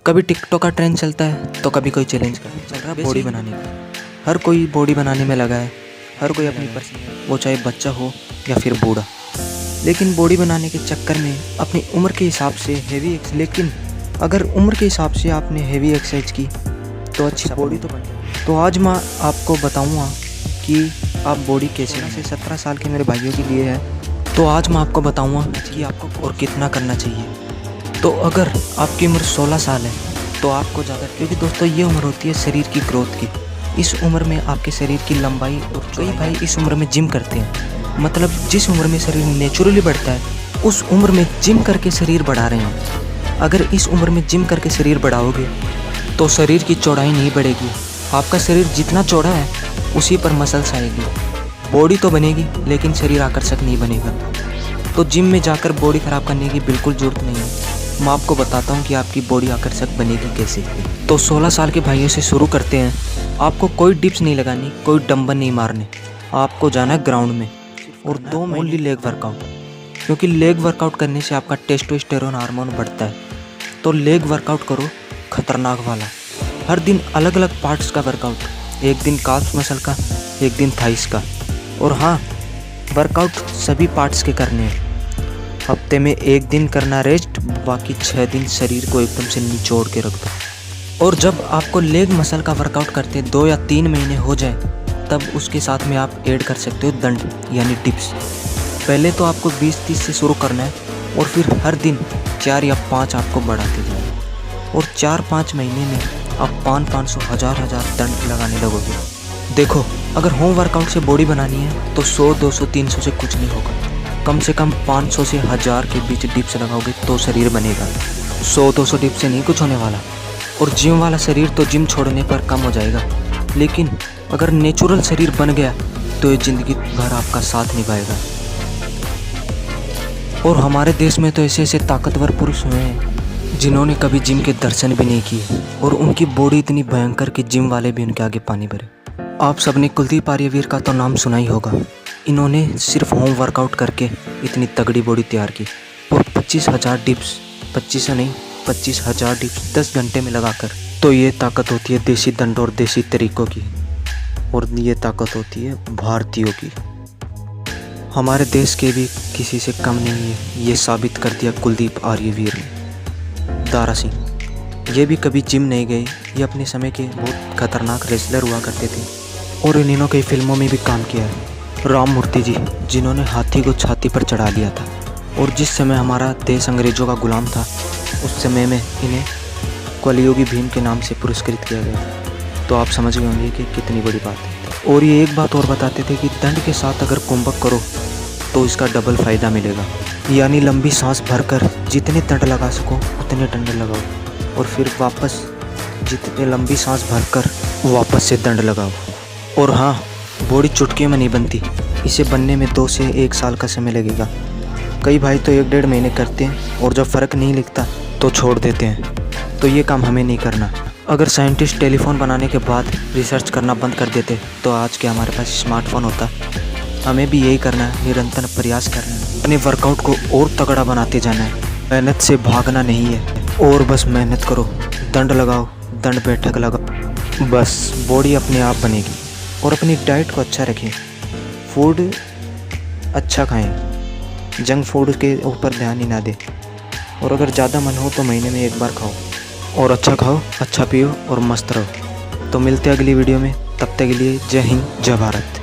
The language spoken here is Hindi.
कभी टिकटॉक का ट्रेंड चलता है तो कभी कोई चैलेंज का चल रहा है बॉडी बनाने का। हर कोई बॉडी बनाने में लगा है, हर कोई अपनी पर्सनल, वो चाहे बच्चा हो या फिर बूढ़ा। लेकिन बॉडी बनाने के चक्कर में अपनी उम्र के हिसाब से लेकिन अगर उम्र के हिसाब से आपने हेवी एक्सरसाइज की तो अच्छी बॉडी तो बनी। तो आज मैं आपको बताऊंगा कि आप बॉडी कैसे से 17 साल के मेरे भाइयों के लिए है। तो आज मैं आपको बताऊंगा कि आपको और कितना करना चाहिए। तो अगर आपकी उम्र 16 साल है तो आपको ज़्यादा, क्योंकि दोस्तों ये उम्र होती है शरीर की ग्रोथ की। इस उम्र में आपके शरीर की लंबाई, और कई भाई इस उम्र में जिम करते हैं, मतलब जिस उम्र में शरीर नेचुरली बढ़ता है उस उम्र में जिम करके शरीर बढ़ा रहे हैं। अगर इस उम्र में जिम करके शरीर बढ़ाओगे तो शरीर की चौड़ाई नहीं बढ़ेगी। आपका शरीर जितना चौड़ा है उसी पर मसल्स आएगी, बॉडी तो बनेगी लेकिन शरीर आकर्षक नहीं बनेगा। तो जिम में जाकर बॉडी ख़राब करने की बिल्कुल ज़रूरत नहीं है। मैं आपको बताता हूँ कि आपकी बॉडी आकर्षक बनेगी कैसे। तो 16 साल के भाइयों से शुरू करते हैं। आपको कोई डिप्स नहीं लगानी, कोई डंबल नहीं मारने। आपको जाना है ग्राउंड में और 2 महीने ओनली लेग वर्कआउट, क्योंकि लेग वर्कआउट करने से आपका टेस्टोस्टेरोन हार्मोन बढ़ता है। तो लेग वर्कआउट करो खतरनाक वाला, हर दिन अलग अलग पार्ट्स का वर्कआउट। एक दिन काल्फ मसल का, एक दिन थाइस का। और हाँ, वर्कआउट सभी पार्ट्स के करने हैं। हफ्ते में 1 दिन करना रेस्ट, बाकी 6 दिन शरीर को एकदम से निचोड़ के रख दो। और जब आपको लेग मसल का वर्कआउट करते 2 या 3 महीने हो जाए तब उसके साथ में आप ऐड कर सकते हो दंड यानी डिप्स। पहले तो आपको 20-30 से शुरू करना है और फिर हर दिन 4 या 5 आपको बढ़ाते जाना। और 4-5 महीने में आप 500 1000 दंड लगाने लगोगे। देखो, अगर होम वर्कआउट से बॉडी बनानी है तो 100 200 300 से कुछ नहीं होगा। कम से कम 500 से 1000 के बीच डिप्स लगाओगे तो शरीर बनेगा। 100-200 डिप्स से नहीं कुछ होने वाला। और जिम वाला शरीर तो जिम छोड़ने पर कम हो जाएगा, लेकिन अगर नेचुरल शरीर बन गया तो ये ज़िंदगी भर आपका साथ निभाएगा। और हमारे देश में तो ऐसे ऐसे ताकतवर पुरुष हुए हैं जिन्होंने कभी जिम के दर्शन भी नहीं किए, और उनकी बॉडी इतनी भयंकर कि जिम वाले भी उनके आगे पानी भरे। आप सबने कुलदीप आर्यवीर का तो नाम सुना ही होगा। इन्होंने सिर्फ होम वर्कआउट करके इतनी तगड़ी बॉडी तैयार की, और 25,000 डिप्स, 25,000 डिप्स 10 घंटे में लगाकर। तो ये ताकत होती है देसी दंड और देसी तरीकों की, और ये ताकत होती है भारतीयों की। हमारे देश के भी किसी से कम नहीं है, ये साबित कर दिया कुलदीप आर्यवीर ने। दारा सिंह, ये भी कभी जिम नहीं गए। ये अपने समय के बहुत खतरनाक रेसलर हुआ करते थे और इन्होंने कई फिल्मों में भी काम किया है। राम मूर्ति जी, जिन्होंने हाथी को छाती पर चढ़ा लिया था, और जिस समय हमारा देश अंग्रेज़ों का गुलाम था उस समय में इन्हें कलयुगी भीम के नाम से पुरस्कृत किया गया। तो आप समझ गए होंगे कि कितनी बड़ी बात है। और ये एक बात और बताते थे कि दंड के साथ अगर कुंभक करो तो इसका डबल फ़ायदा मिलेगा, यानी लंबी सांस भरकर जितने दंड लगा सको उतने दंड लगाओ, और फिर वापस जितने लंबी सांस भरकर वापस से दंड लगाओ। और हाँ, बॉडी चुटकी में नहीं बनती, इसे बनने में 2 से 1 साल का समय लगेगा। कई भाई तो 1-1.5 महीने करते हैं और जब फ़र्क नहीं लिखता तो छोड़ देते हैं। तो ये काम हमें नहीं करना। अगर साइंटिस्ट टेलीफोन बनाने के बाद रिसर्च करना बंद कर देते तो आज के हमारे पास स्मार्टफोन होता। हमें भी यही करना है, निरंतर प्रयास करना है, अपने वर्कआउट को और तगड़ा बनाते जाना है। मेहनत से भागना नहीं है, और बस मेहनत करो, दंड लगाओ, दंड बैठक लगाओ, बस बॉडी अपने आप बनेगी। और अपनी डाइट को अच्छा रखें, फूड अच्छा खाएं, जंक फूड के ऊपर ध्यान ही ना दें। और अगर ज़्यादा मन हो तो महीने में 1 बार खाओ, और अच्छा खाओ, अच्छा पियो और मस्त रहो। तो मिलते हैं अगली वीडियो में, तब तक के लिए जय हिंद, जय भारत।